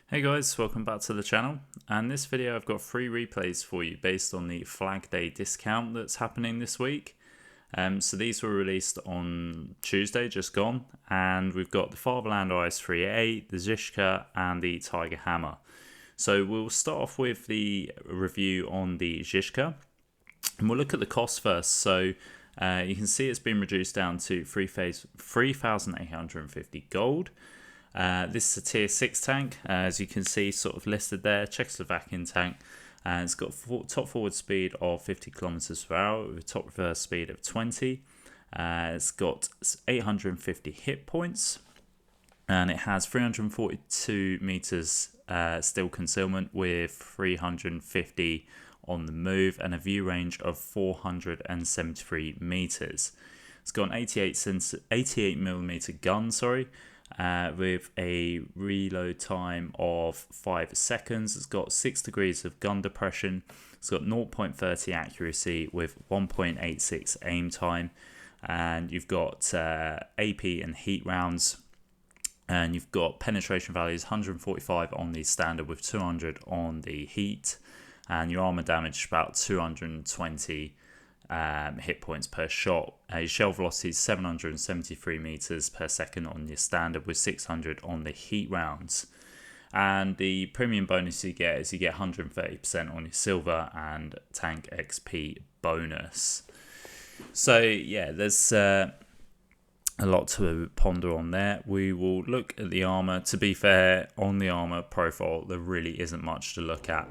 Hey guys, welcome back to the channel, and this video I've got 3 replays for you based on the Flag Day discount that's happening this week. So these were released on Tuesday, just gone, and we've got the Fatherland IS-3A, the Zishka and the Tiger Hammer. So we'll start off with the review on the Zishka, and we'll look at the cost first. So you can see it's been reduced down to 3,850 gold. This is a tier 6 tank, as you can see sort of listed there, Czechoslovakian tank. It's got top forward speed of 50 kilometers per hour with a top reverse speed of 20. It's got 850 hit points, and it has 342 meters still concealment with 350 on the move and a view range of 473 meters. It's got an 88mm gun, with a reload time of 5 seconds. It's got 6 degrees of gun depression. It's got 0.30 accuracy with 1.86 aim time, and you've got AP and heat rounds, and you've got penetration values 145 on the standard with 200 on the heat, and your armor damage is about 220 hit points per shot. Your shell velocity is 773 meters per second on your standard with 600 on the heat rounds. And the premium bonus you get is you get 130% on your silver and tank XP bonus. So yeah, there's a lot to ponder on there. We will look at the armor. To be fair, on the armor profile there really isn't much to look at.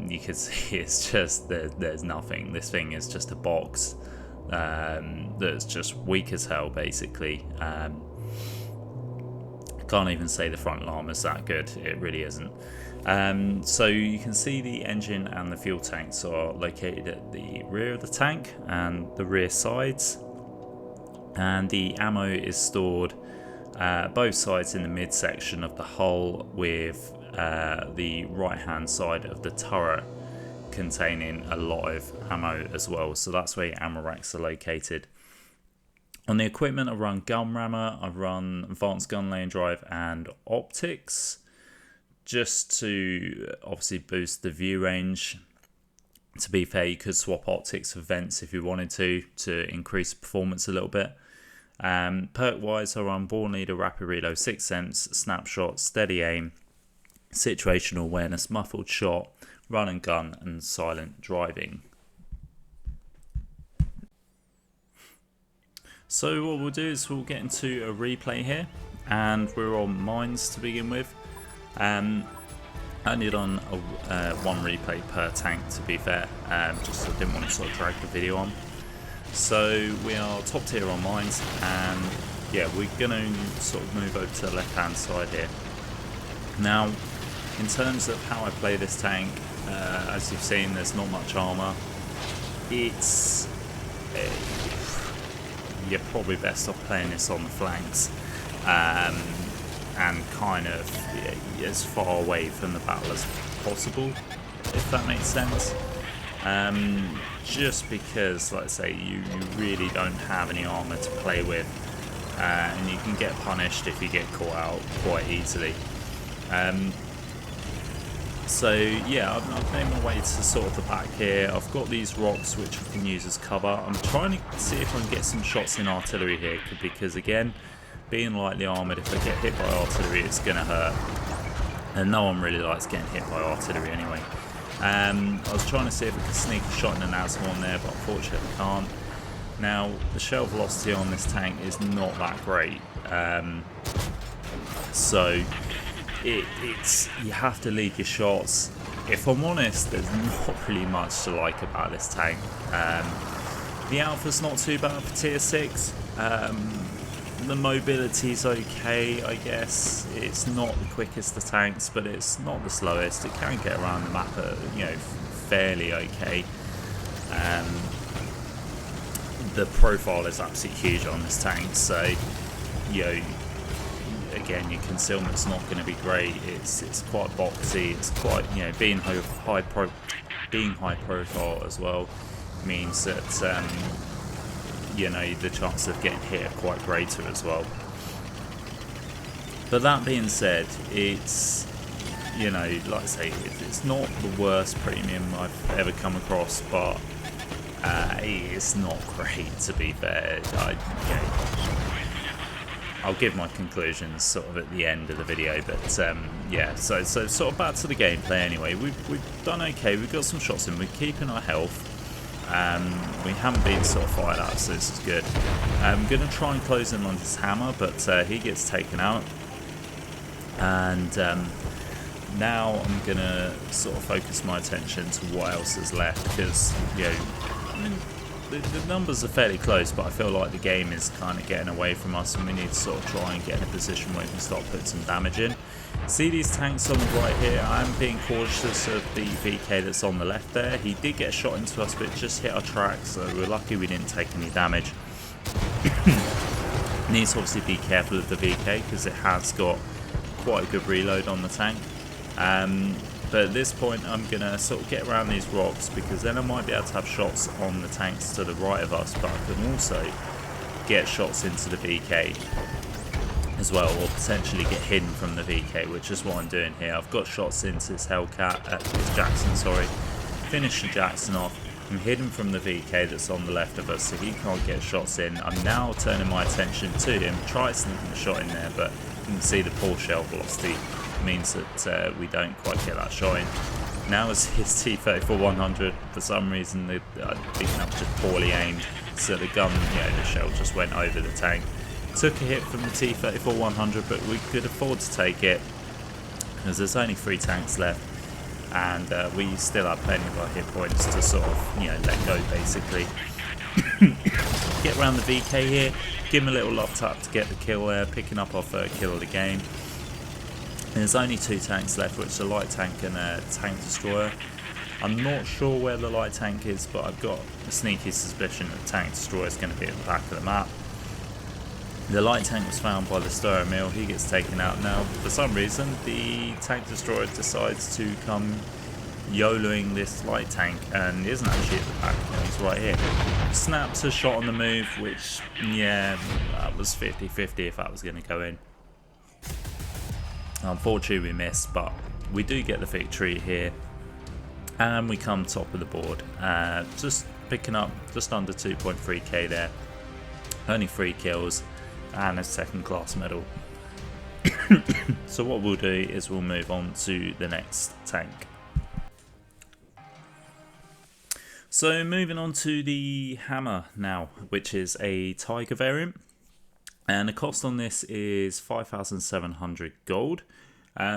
You can see it's just there's nothing. This thing is just a box that's just weak as hell, basically. I can't even say the frontal armor's that good. It really isn't. So you can see the engine and the fuel tanks are located at the rear of the tank and the rear sides, and the ammo is stored both sides in the midsection of the hull, with the right hand side of the turret containing a lot of ammo as well. So that's where your ammo racks are located. On the equipment, I run gun rammer, I run advanced gun lane drive and optics, just to obviously boost the view range. To be fair, you could swap optics for vents if you wanted to increase performance a little bit. Perk wise, I run Born Leader, Rapid Reload, 6 Sense, Snapshot, Steady Aim, Situational Awareness, Muffled Shot, Run and Gun, and Silent Driving. So what we'll do is we'll get into a replay here, and we're on mines to begin with. I only done one replay per tank, to be fair, just so I didn't want to sort of drag the video on. So we are top tier on mines, and yeah, we're going to sort of move over to the left hand side here. Now, in terms of how I play this tank, as you've seen, there's not much armor. It's you're probably best off playing this on the flanks, and kind of as far away from the battle as possible, if that makes sense. Just because, like I say, you really don't have any armor to play with, and you can get punished if you get caught out quite easily. So yeah, I've made my way to sort of the back here. I've got these rocks which I can use as cover. I'm trying to see if I can get some shots in artillery here, because again, being lightly armoured, if I get hit by artillery it's going to hurt, and no one really likes getting hit by artillery anyway. I was trying to see if I could sneak a shot in an asthma on there, but unfortunately I can't. Now, the shell velocity on this tank is not that great, so it's you have to lead your shots. If I'm honest, there's not really much to like about this tank. The alpha's not too bad for tier 6. The mobility's okay, I guess. It's not the quickest of tanks, but it's not the slowest. It can get around the map at, fairly okay. The profile is absolutely huge on this tank, so again, your concealment's not going to be great. It's quite boxy. It's quite, being high profile as well means that the chances of getting hit are quite greater as well. But that being said, it's you know, like I say, it's not the worst premium I've ever come across, but it's not great, to be fair. I'll give my conclusions sort of at the end of the video, but yeah, so sort of back to the gameplay anyway. We've done okay, we've got some shots in, we're keeping our health. We haven't been sort of fired out, so this is good. I'm going to try and close in on his hammer, but he gets taken out. And now I'm going to sort of focus my attention to what else is left, because, you know, I mean, the numbers are fairly close, but I feel like the game is kind of getting away from us, and we need to sort of try and get in a position where we can start putting some damage in. See these tanks on the right here? I'm being cautious of the VK that's on the left there. He did get shot into us, but just hit our tracks, so we're lucky we didn't take any damage. Need to obviously be careful of the VK, because it has got quite a good reload on the tank. But at this point I'm going to sort of get around these rocks, because then I might be able to have shots on the tanks to the right of us, but I can also get shots into the VK as well, or potentially get hidden from the VK, which is what I'm doing here. I've got shots into this Hellcat, this Jackson, sorry. Finish the Jackson off. I'm hidden from the VK that's on the left of us, so he can't get shots in. I'm now turning my attention to him, try sneaking a shot in there, but you can see the poor shell velocity means that we don't quite get that shot in. Now as his T-34-100, for some reason I think that was just poorly aimed, so the gun, you know, the shell just went over the tank. Took a hit from the T-34-100, but we could afford to take it, because there's only 3 tanks left, and we still have plenty of our hit points to sort of, you know, let go basically. Get around the VK here, give him a little love tap to get the kill there, picking up our 3rd kill of the game. And there's only 2 tanks left, which is a light tank and a tank destroyer. I'm not sure where the light tank is, but I've got a sneaky suspicion that the tank destroyer is going to be at the back of the map. The light tank was found by the Styro Mill, he gets taken out now. For some reason, the tank destroyer decides to come YOLOing this light tank, and he isn't actually at the back, he's right here. Snaps a shot on the move, which, yeah, that was 50-50 if that was going to go in. Unfortunately we missed, but we do get the victory here, and we come top of the board. Just picking up just under 2.3k there, only 3 kills and a 2nd class medal. So what we'll do is we'll move on to the next tank. So moving on to the Hammer now, which is a Tiger variant. And the cost on this is 5,700 gold,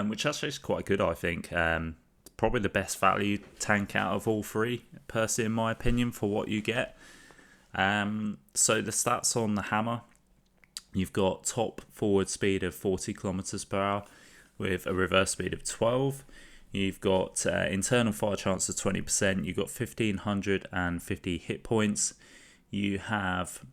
which actually is quite good, I think. Probably the best value tank out of all 3, personally, in my opinion, for what you get. So the stats on the Hammer, you've got top forward speed of 40 kilometers per hour with a reverse speed of 12. You've got internal fire chance of 20%. You've got 1,550 hit points. You have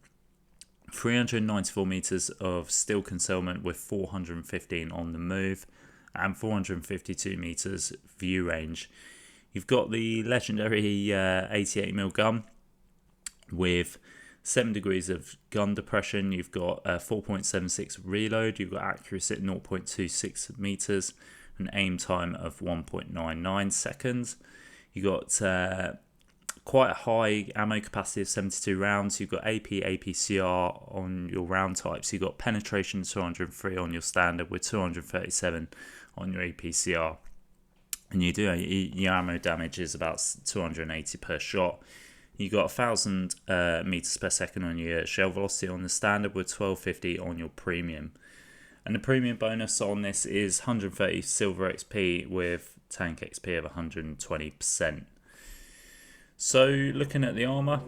394 meters of steel concealment with 415 on the move, and 452 meters view range. You've got the legendary 88mm gun with 7 degrees of gun depression. You've got 4.76 reload. You've got accuracy at 0.26 meters, an aim time of 1.99 seconds. You've got quite a high ammo capacity of 72 rounds. You've got AP, APCR on your round types. You've got penetration 203 on your standard with 237 on your APCR. And you do your ammo damage is about 280 per shot. You got 1,000 meters per second on your shell velocity on the standard with 1250 on your premium. And the premium bonus on this is 130 silver XP with tank XP of 120%. So looking at the armor,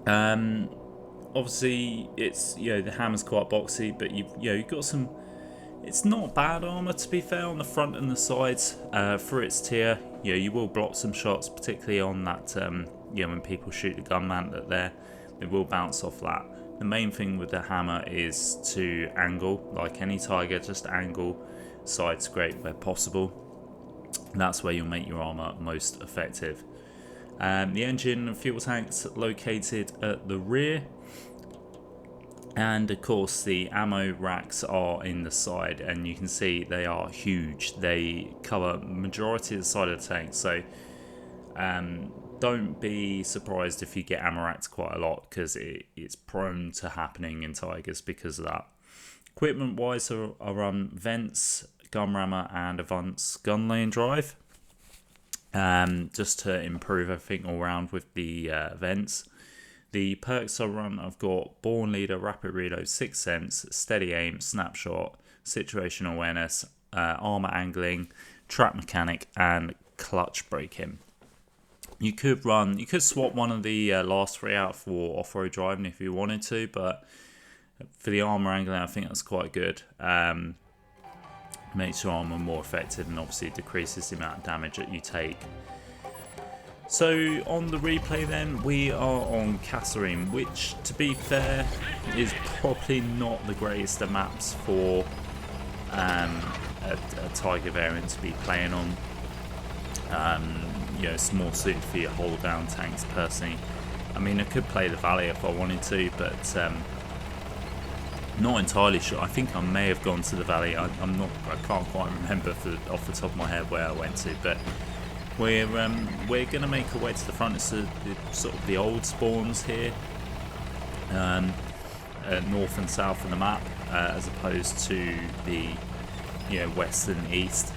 obviously it's, you know, the hammer's quite boxy, but you've got some. It's not bad armor, to be fair, on the front and the sides. For its tier, you will block some shots, particularly on that. When people shoot the gun mantlet there, they will bounce off that. The main thing with the hammer is to angle, like any Tiger, just angle side scrape where possible. That's where you'll make your armor most effective. The engine and fuel tanks located at the rear. And of course the ammo racks are in the side, and you can see they are huge. They cover majority of the side of the tank, so don't be surprised if you get ammo racks quite a lot, because it's prone to happening in Tigers because of that. Equipment wise, I run vents, gun rammer and advanced gun lane drive, just to improve everything all round with the vents. The perks I run, I've got Born Leader, Rapid Reload, Sixth Sense, Steady Aim, Snapshot, Situational Awareness, Armour Angling, Trap Mechanic and Clutch Braking. You could swap one of the last three out for off-road driving if you wanted to, but for the Armour Angling I think that's quite good. Makes your armour more effective and obviously decreases the amount of damage that you take. So on the replay then, we are on Kasserine, which to be fair is probably not the greatest of maps for a Tiger variant to be playing on. It's more suited for your hold down tanks personally. I mean, I could play the Valley if I wanted to, but not entirely sure. I think I may have gone to the Valley. I can't quite remember off the top of my head where I went to, but we're going to make our way to the front. It's sort of the old spawns here, north and south of the map, as opposed to the west and east.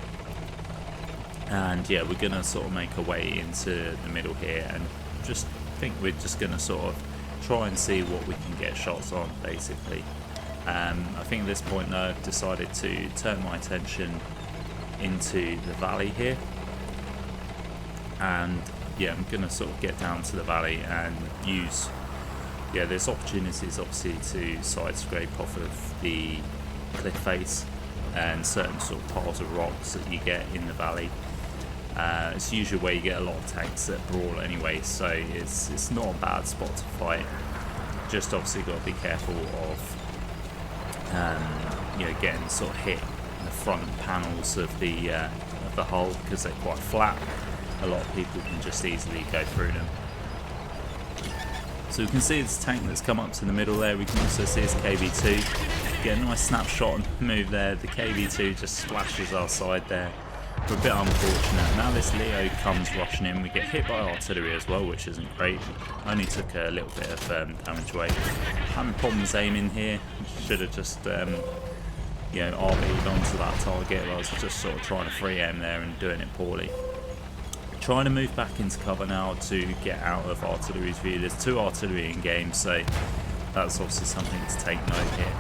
And yeah, we're going to sort of make our way into the middle here, and just think we're just going to sort of try and see what we can get shots on, basically. I think at this point though, I've decided to turn my attention into the valley here, and yeah, I'm going to sort of get down to the valley and use, there's opportunities obviously to side scrape off of the cliff face and certain sort of piles of rocks that you get in the valley. It's usually where you get a lot of tanks that brawl anyway, so it's not a bad spot to fight. Just obviously got to be careful of getting sort of hit in the front panels of the hull, because they're quite flat. A lot of people can just easily go through them. So we can see this tank that's come up to the middle there. We can also see his KV2. Get a nice snapshot and move there. The KV2 just splashes our side there. We're a bit unfortunate. Now this Leo comes rushing in. We get hit by artillery as well, which isn't great. Only took a little bit of damage away. Having problems aiming here. Should have just RB'd onto that target. I was just sort of trying to free aim there and doing it poorly. Trying to move back into cover now to get out of artillery's view. There's 2 artillery in game, so that's obviously something to take note here.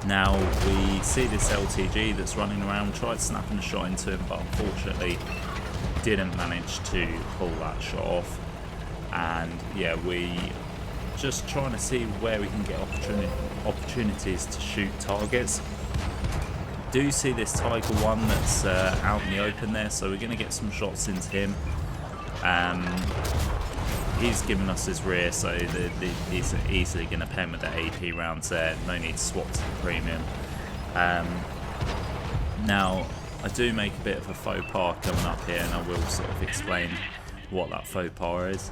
Now we see this LTG that's running around. Tried snapping a shot into him, but unfortunately didn't manage to pull that shot off. And yeah, we just trying to see where we can get opportunities to shoot targets. Do see this Tiger 1 that's out in the open there, so we're going to get some shots into him. He's giving us his rear, so he's easily going to pen with the AP rounds there. No need to swap to the premium. Now, I do make a bit of a faux pas coming up here, and I will sort of explain what that faux pas is.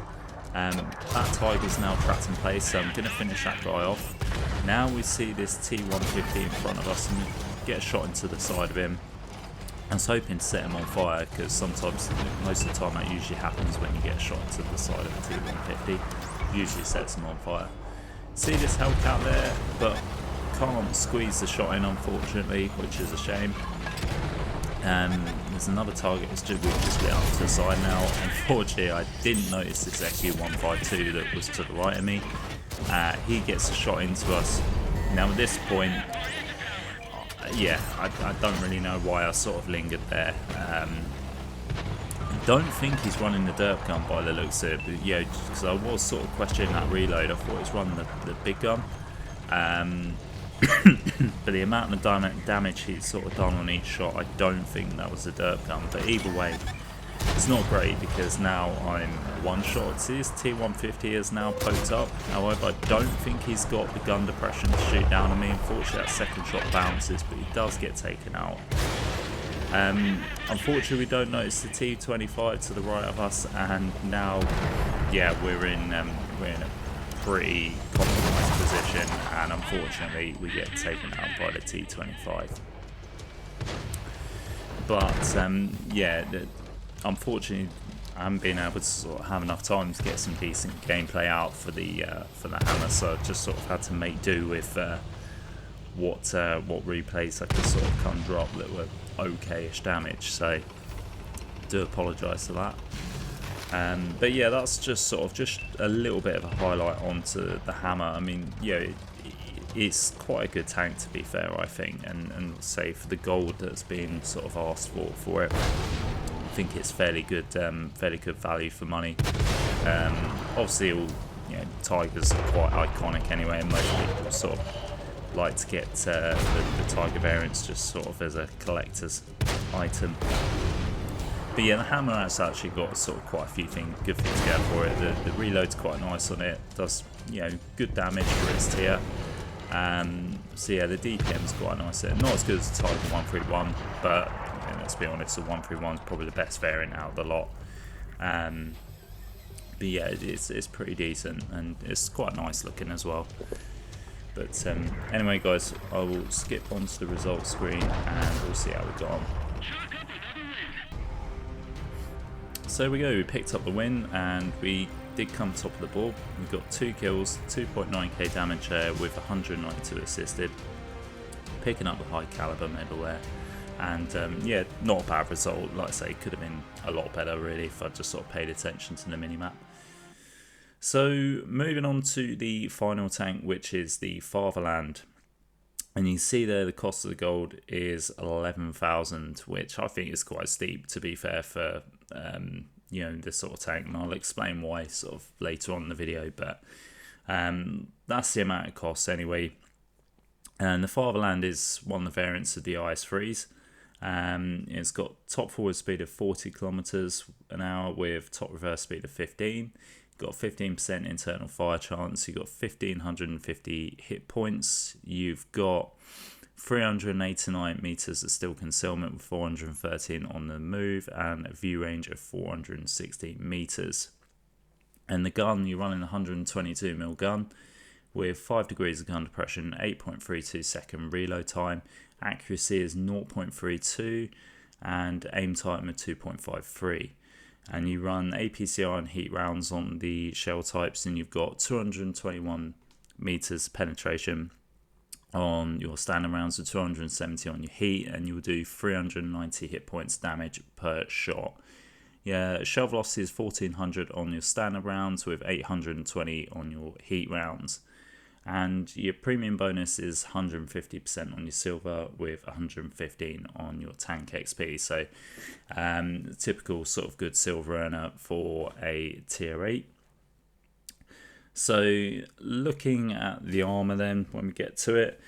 That Tiger's now trapped in place, so I'm going to finish that guy off. Now we see this T150 in front of us, and get a shot into the side of him. I was hoping to set him on fire, because sometimes, most of the time that usually happens when you get a shot to the side of a T150. Usually sets him on fire. See this Hellcat there, but can't squeeze the shot in, unfortunately, which is a shame. There's another target that's just lit up to the side now. Unfortunately, I didn't notice this XU-152 that was to the right of me. He gets a shot into us. Now at this point, I don't really know why I sort of lingered there. I don't think he's running the derp gun by the looks of it, but yeah, because I was sort of questioning that reload. I thought he's running the big gun. But the amount of damage he's sort of done on each shot, I don't think that was a derp gun. But either way, it's not great, because now I'm one shot. See, his T150 is now poked up. However, I don't think he's got the gun depression to shoot down on me. Unfortunately, that second shot bounces, but he does get taken out. Unfortunately, we don't notice the T25 to the right of us, and now, yeah, we're in a pretty compromised position, and unfortunately we get taken out by the T25. But yeah, unfortunately I haven't been able to sort of have enough time to get some decent gameplay out for the hammer, so I just sort of had to make do with what replays I could sort of conjure up that were okay-ish damage. So do apologise for that. But yeah, that's just sort of just a little bit of a highlight onto the hammer. I mean, yeah, it's quite a good tank, to be fair, I think, and say for the gold that's been sort of asked for it, I think it's fairly good value for money. Obviously, all tigers are quite iconic anyway, and most people sort of like to get the tiger variants just sort of as a collector's item. But yeah, the hammer has actually got sort of quite a few good things going for it. The reload's quite nice on it. Does good damage for its tier. So yeah, the DPM's quite nice. Not as good as the Tiger 131, but let's be honest, the 131 is probably the best variant out of the lot. But yeah, it's pretty decent, and it's quite nice looking as well. But anyway, guys, I will skip onto the results screen and we'll see how we got on. So there we go, we picked up the win and we did come top of the board. We got 2 kills, 2.9k damage there with 192 assisted, picking up the high caliber medal there. And yeah, not a bad result. Like I say, could have been a lot better really if I just sort of paid attention to the minimap. So moving on to the final tank, which is the Fatherland. And you see there the cost of the gold is 11,000, which I think is quite steep, to be fair, for this sort of tank. And I'll explain why sort of later on in the video, but that's the amount it costs anyway. And the Fatherland is one of the variants of the IS-3s. It's got top forward speed of 40 kilometers an hour with top reverse speed of 15. Got 15% internal fire chance. You've got 1,550 hit points. You've got 389 meters of still concealment with 413 on the move, and a view range of 460 meters. And the gun, you're running a 122mm gun with 5 degrees of gun depression, 8.32 second reload time. Accuracy is 0.32 and aim time of 2.53. And you run APCR and heat rounds on the shell types, and you've got 221 meters penetration on your standard rounds with 270 on your heat, and you'll do 390 hit points damage per shot. Yeah, shell velocity is 1400 on your standard rounds with 820 on your heat rounds. And your premium bonus is 150% on your silver with 115 on your tank XP. So typical sort of good silver earner for a tier 8. So looking at the armor then, when we get to it,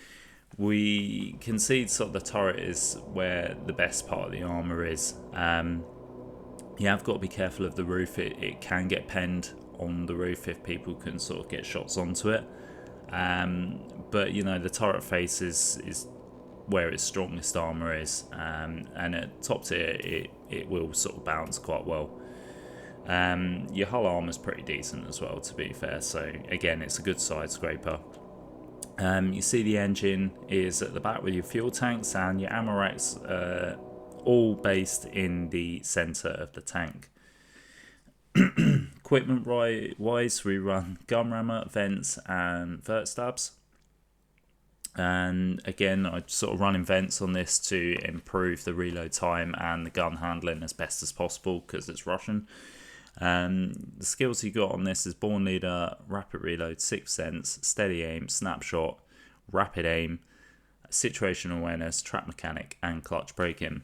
we can see sort of the turret is where the best part of the armor is. You have got to be careful of the roof. It can get penned on the roof if people can sort of get shots onto it. But the turret face is where its strongest armor is, and at top tier it will sort of bounce quite well. Your hull armor is pretty decent as well, to be fair, so again it's a good side scraper. You see the engine is at the back with your fuel tanks, and your ammo racks all based in the center of the tank. Equipment wise, we run gun rammer, vents and vert stabs, and again I sort of running vents on this to improve the reload time and the gun handling as best as possible because it's Russian. The skills you got on this is Born Leader, Rapid Reload, Sixth Sense, Steady Aim, Snapshot, Rapid Aim, Situational Awareness, Trap Mechanic and Clutch Braking.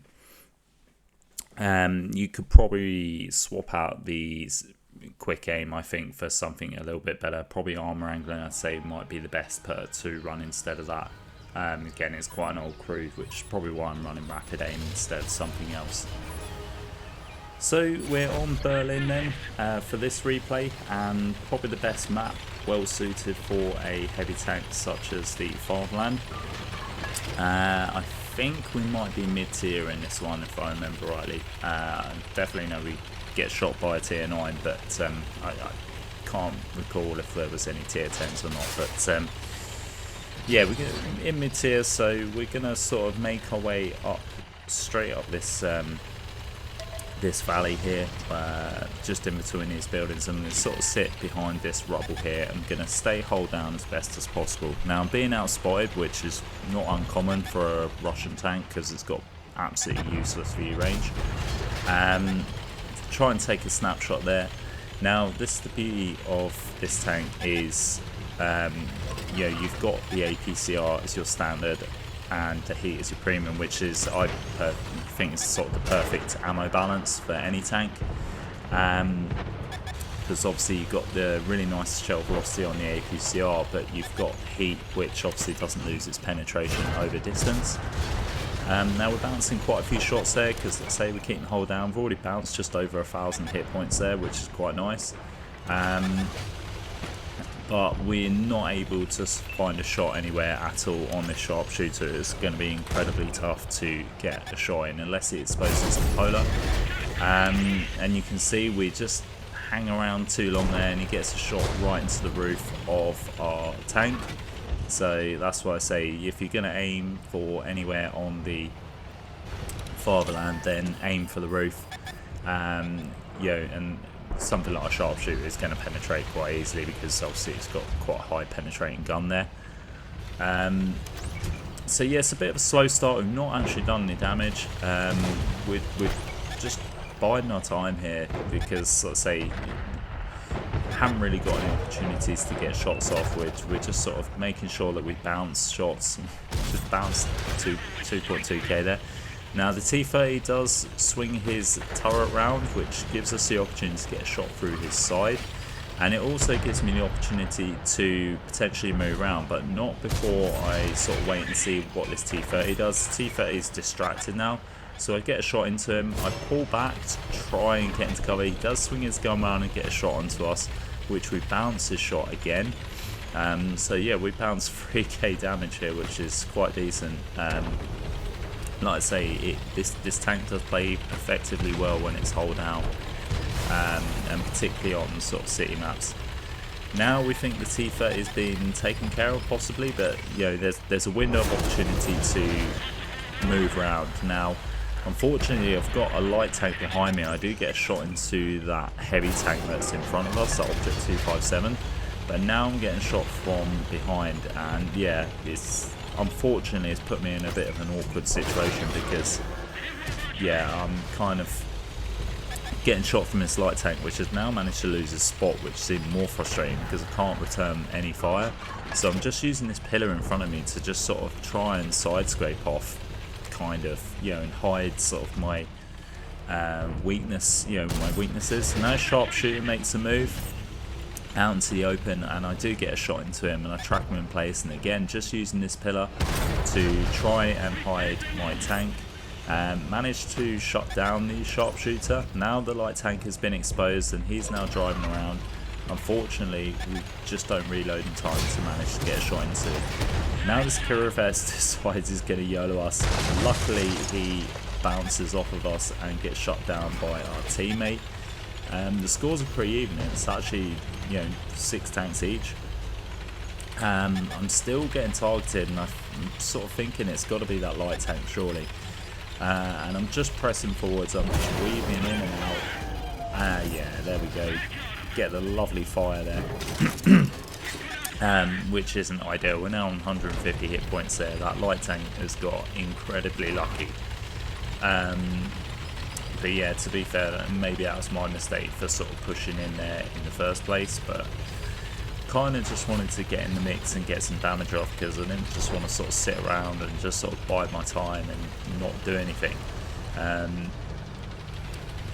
You could probably swap out these quick aim, I think, for something a little bit better. Probably armor angling, I'd say, might be the best per to run instead of that. Again, it's quite an old crew, which is probably why I'm running rapid aim instead of something else. So we're on Berlin then for this replay, and probably the best map, well suited for a heavy tank such as the Fatherland. I think we might be mid-tier in this one if I remember rightly. Definitely know we get shot by a tier 9, but I can't recall if there was any tier 10s or not, but yeah, we're in mid tier, so we're gonna sort of make our way up, straight up this this valley here, just in between these buildings. I'm going to sort of sit behind this rubble here. I'm going to stay hold down as best as possible. Now I'm being outspotted, which is not uncommon for a Russian tank because it's got absolutely useless view range. Try and take a snapshot there. Now this is the beauty of this tank is you know, you've got the APCR as your standard and the heat is your premium, which is, I think, is sort of the perfect ammo balance for any tank. Because obviously you've got the really nice shell velocity on the APCR, but you've got heat, which obviously doesn't lose its penetration over distance. Now we're bouncing quite a few shots there, because let's say we're keeping the hold down. We've already bounced just over 1,000 hit points there, which is quite nice. But we're not able to find a shot anywhere at all on this sharpshooter. It's going to be incredibly tough to get a shot in unless it exposes the polar. And you can see we just hang around too long there, and he gets a shot right into the roof of our tank. So that's why I say, if you're going to aim for anywhere on the Fatherland, then aim for the roof. You know, and something like a sharpshooter is going to penetrate quite easily because obviously it's got quite a high penetrating gun there. So yeah, it's a bit of a slow start. We've not actually done any damage. We're just biding our time here because, let's say, haven't really got any opportunities to get shots off. We're just sort of making sure that we bounce shots. Just bounce to 2.2k there. Now the T30 does swing his turret round, which gives us the opportunity to get a shot through his side, and it also gives me the opportunity to potentially move around, but not before I sort of wait and see what this T30 does. The T30 is distracted now, so I get a shot into him. I pull back to try and get into cover. He does swing his gun around and get a shot onto us, which we bounce his shot again. So yeah, we bounce 3k damage here, which is quite decent. Like I say, this tank does play effectively well when it's hold down, and particularly on sort of city maps. Now we think the T30 is being taken care of possibly, but you know, there's a window of opportunity to move around. Now unfortunately I've got a light tank behind me. I do get a shot into that heavy tank that's in front of us, that Object 257, but now I'm getting shot from behind, and yeah, unfortunately it's put me in a bit of an awkward situation because yeah, I'm kind of getting shot from this light tank, which has now managed to lose his spot, which is even more frustrating because I can't return any fire. So I'm just using this pillar in front of me to just sort of try and side scrape off, kind of, you know, and hide sort of my weakness, you know, my weaknesses. So now sharpshooter makes a move out into the open, and I do get a shot into him, and I track him in place, and again just using this pillar to try and hide my tank. Managed to shut down the sharpshooter. Now the light tank has been exposed and he's now driving around. Unfortunately we just don't reload in time to manage to get a shot into it. Now this Kirivest decides he's going to YOLO us. Luckily he bounces off of us and gets shut down by our teammate. The scores are pretty even. It's actually, you know, 6 tanks each. I'm still getting targeted, and I'm sort of thinking it's got to be that light tank surely. And I'm just pressing forwards. I'm just weaving in and out. Yeah, there we go. Get the lovely fire there. Which isn't ideal. We're now on 150 hit points there. That light tank has got incredibly lucky. But yeah, to be fair, maybe that was my mistake for sort of pushing in there in the first place, but kind of just wanted to get in the mix and get some damage off because I didn't just want to sort of sit around and just sort of bide my time and not do anything.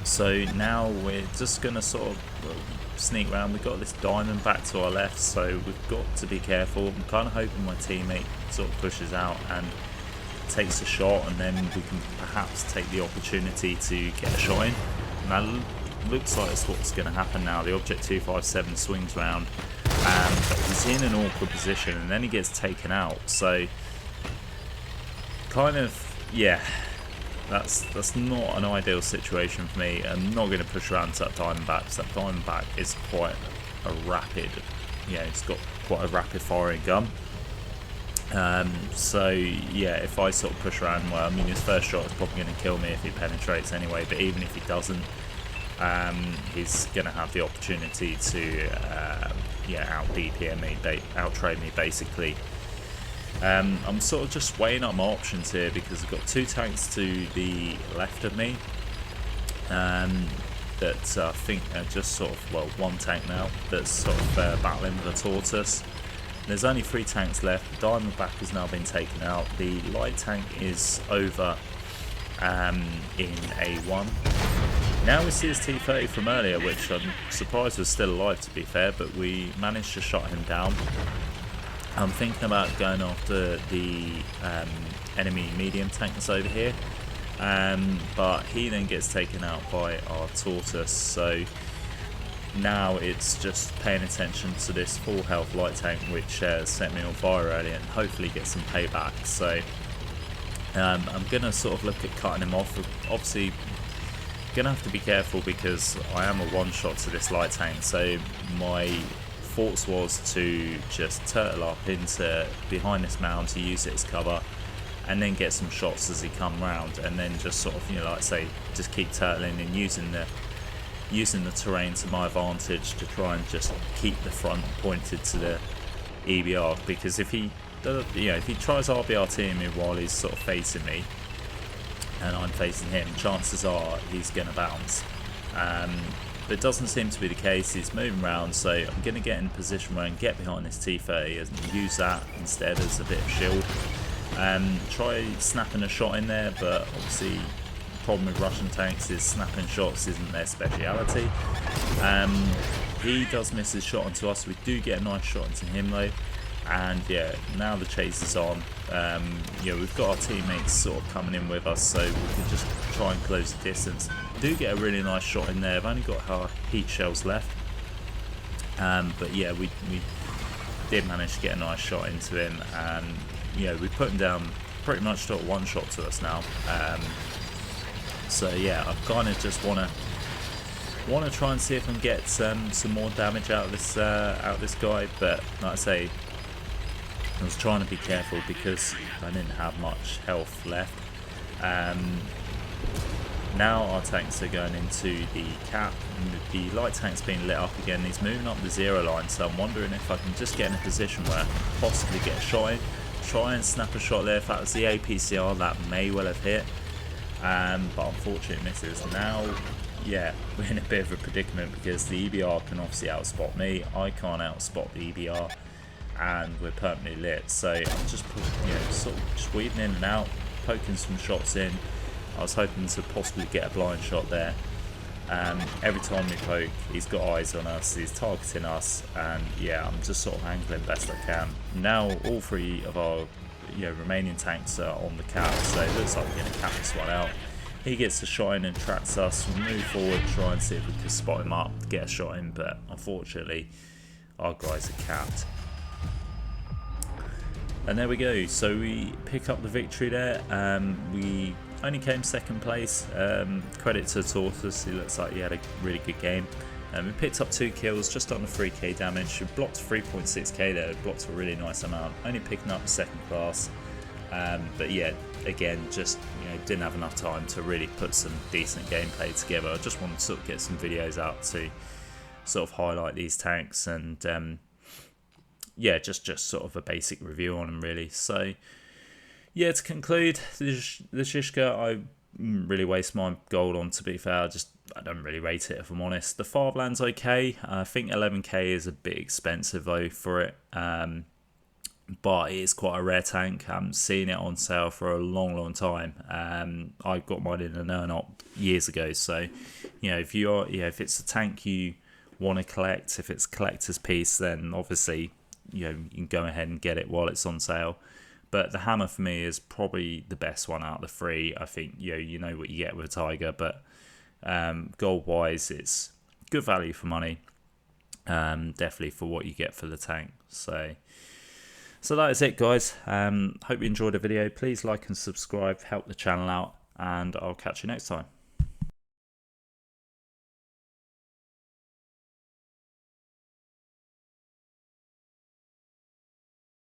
So now we're just going to sort of sneak around. We've got this diamond back to our left, so we've got to be careful. I'm kind of hoping my teammate sort of pushes out and takes a shot, and then we can perhaps take the opportunity to get a shot in. And that looks like that's what's going to happen now. The Object 257 swings round, but he's in an awkward position, and then he gets taken out. So kind of, yeah, that's not an ideal situation for me. I'm not going to push around to that Diamondback, because that Diamondback is quite a rapid, it's got quite a rapid firing gun. So yeah, if I sort of push around, well, I mean, his first shot is probably going to kill me if he penetrates anyway, but even if he doesn't, he's going to have the opportunity to out DPM me, out trade me basically. I'm sort of just weighing up my options here because I've got 2 tanks to the left of me that I think are just sort of, well, 1 tank now that's sort of battling with a tortoise. There's only 3 tanks left. The Diamondback has now been taken out. The light tank is over in A1. Now we see his T30 from earlier, which I'm surprised was still alive, to be fair, but we managed to shut him down. I'm thinking about going after the enemy medium tank that's over here, but he then gets taken out by our tortoise, so now it's just paying attention to this full health light tank which set me on fire earlier and hopefully get some payback. So I'm going to sort of look at cutting him off. Obviously going to have to be careful because I am a one-shot to this light tank, so my thoughts was to just turtle up into behind this mound to use it as cover and then get some shots as he come round, and then just sort of, like I say, just keep turtling and using the terrain to my advantage to try and just keep the front pointed to the EBR, because if he tries RBRTing me while he's sort of facing me and I'm facing him, chances are he's going to bounce. But it doesn't seem to be the case. He's moving around, so I'm going to get in a position where I can get behind this T30 and use that instead as a bit of shield. Try snapping a shot in there, but obviously the problem with Russian tanks is snapping shots isn't their speciality. He does miss his shot onto us. We do get a nice shot into him though, and yeah, now the chase is on. We've got our teammates sort of coming in with us, so we can just try and close the distance. Do get a really nice shot in there. I've only got our heat shells left, but yeah, we did manage to get a nice shot into him, and we put him down pretty much to a one shot to us now. So yeah, I kind of just want to try and see if I can get some more damage out of this guy, but like I say, I was trying to be careful because I didn't have much health left. Now our tanks are going into the cap, and the light tank's being lit up again. He's moving up the 0 line, so I'm wondering if I can just get in a position where I can possibly get a shot in, try and snap a shot there. If that was the APCR, that may well have hit, but unfortunately it misses. Now, yeah, we're in a bit of a predicament because the EBR can obviously outspot me. I can't outspot the EBR, and we're permanently lit. So I'm just sort of just weaving in and out, poking some shots in. I was hoping to possibly get a blind shot there. Every time we poke, he's got eyes on us, he's targeting us, and yeah, I'm just sort of angling best I can. Now all 3 of our remaining tanks are on the cap, so it looks like we're going to cap this one out. He gets a shot in and tracks us. We move forward, try and see if we can spot him up, get a shot in, but unfortunately our guys are capped. And there we go, so we pick up the victory there. We only came 2nd place. Credit to Tortoise, he looks like he had a really good game. We picked up 2 kills, just under 3k damage. We blocked 3.6k there, blocked a really nice amount. Only picking up 2nd class. But yeah, again, just didn't have enough time to really put some decent gameplay together. I just wanted to sort of get some videos out to sort of highlight these tanks, and yeah, just sort of a basic review on them really. So yeah, to conclude, the Zishka, I didn't really waste my gold on, to be fair. I don't really rate it, if I'm honest. The Fatherland's okay. I think 11k is a bit expensive though for it, but it is quite a rare tank. I haven't seen it on sale for a long time. I got mine in an earn-up years ago, so if it's a tank you want to collect, if it's a collector's piece, then obviously you can go ahead and get it while it's on sale. But the hammer for me is probably the best one out of the 3. I think you know what you get with a Tiger, but gold wise it's good value for money, definitely for what you get for the tank. So that is it, guys. Hope you enjoyed the video. Please like and subscribe, help the channel out, and I'll catch you next time.